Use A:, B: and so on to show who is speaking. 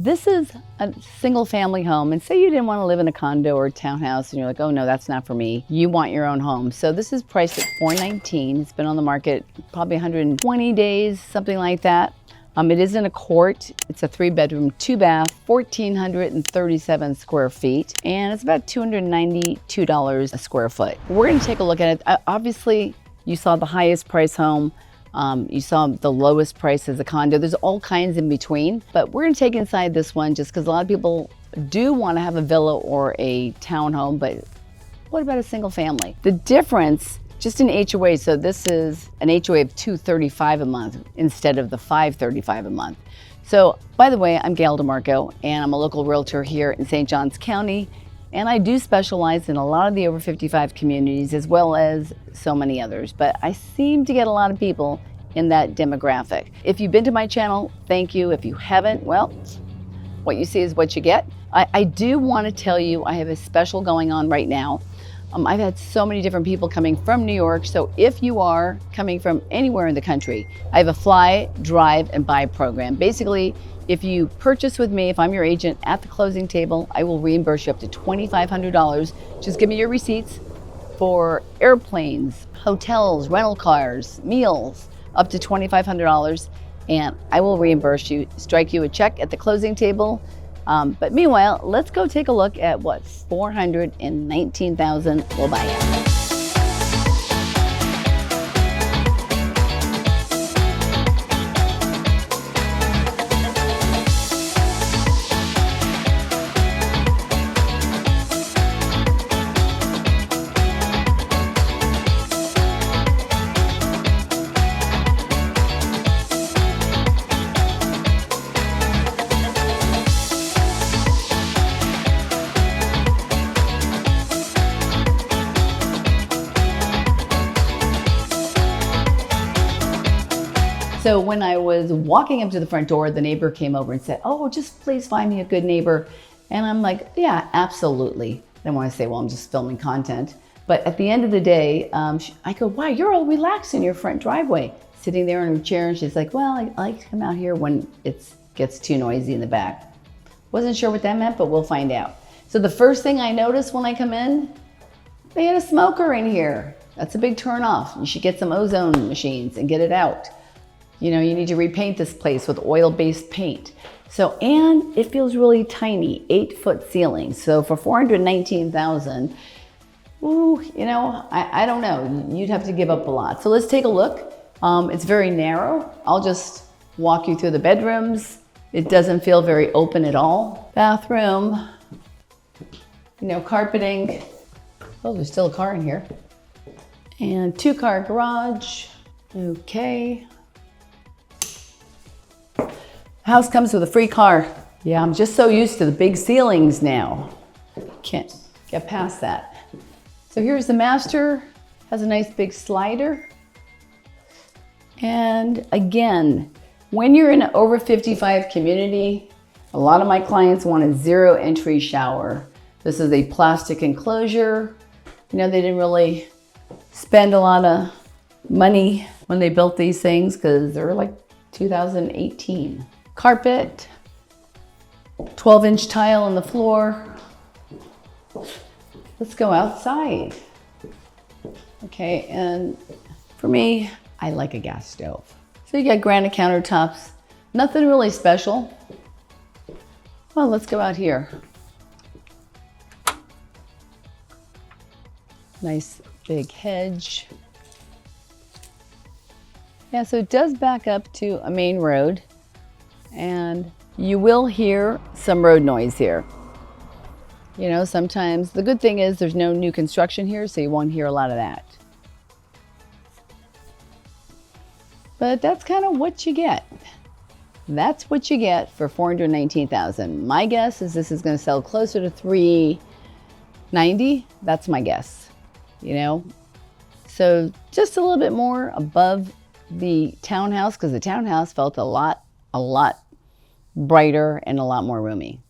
A: This is a single family home, and say you didn't want to live in a condo or a townhouse and you're like, oh no, that's not for me. You want your own home. So this is priced at $419. It's been on the market probably 120 days, something like that. It is in a court. It's a 3-bedroom, 2-bath, 1,437 square feet, and it's about $292 a square foot. We're going to take a look at it. Obviously, you saw the highest price home. You saw the lowest price as a condo. There's all kinds in between, but we're going to take inside this one just because a lot of people do want to have a villa or a townhome, but what about a single family? The difference, just in HOA, so this is an HOA of $235 a month instead of the $535 a month. So, by the way, I'm Gail DeMarco, and I'm a local realtor here in St. Johns County, and I do specialize in a lot of the over 55 communities as well as so many others, but I seem to get a lot of people in that demographic. If you've been to my channel, thank you. If you haven't, well, what you see is what you get. I do want to tell you I have a special going on right now. I've had so many different people coming from New York, so if you are coming from anywhere in the country, I have a fly, drive, and buy program. Basically, if you purchase with me, if I'm your agent at the closing table, I will reimburse you up to $2,500. Just give me your receipts for airplanes, hotels, rental cars, meals, up to $2,500, and I will reimburse you, strike you a check at the closing table. But meanwhile, let's go take a look at what $419,000 will buy you. So when I was walking up to the front door, the neighbor came over and said, oh, just please find me a good neighbor. And I'm like, yeah, absolutely. I don't want to say, well, I'm just filming content. But at the end of the day, I go, wow, you're all relaxed in your front driveway, sitting there in her chair. And she's like, well, I like to come out here when it gets too noisy in the back. Wasn't sure what that meant, but we'll find out. So the first thing I noticed when I come in, they had a smoker in here. That's a big turn off. You should get some ozone machines and get it out. You know, you need to repaint this place with oil-based paint. So, and it feels really tiny, 8-foot ceiling. So for $419,000, ooh, you know, I don't know. You'd have to give up a lot. So let's take a look. It's very narrow. I'll just walk you through the bedrooms. It doesn't feel very open at all. Bathroom, you know, carpeting. Oh, there's still a car in here. And 2-car garage. Okay. House comes with a free car. Yeah, I'm just so used to the big ceilings now. Can't get past that. So here's the master. Has a nice big slider. And again, when you're in an over 55 community, a lot of my clients want a 0 entry shower. This is a plastic enclosure. You know, they didn't really spend a lot of money when they built these things because they're like 2018. Carpet, 12-inch tile on the floor. Let's go outside. Okay, and for me, I like a gas stove. So you got granite countertops, nothing really special. Well, let's go out here. Nice big hedge. Yeah, so it does back up to a main road. And you will hear some road noise here. You know, sometimes the good thing is there's no new construction here, so you won't hear a lot of that. But that's kind of what you get. That's what you get for $419,000. My guess is this is going to sell closer to $390. That's my guess. You know, so just a little bit more above the townhouse because the townhouse felt a lot brighter and a lot more roomy.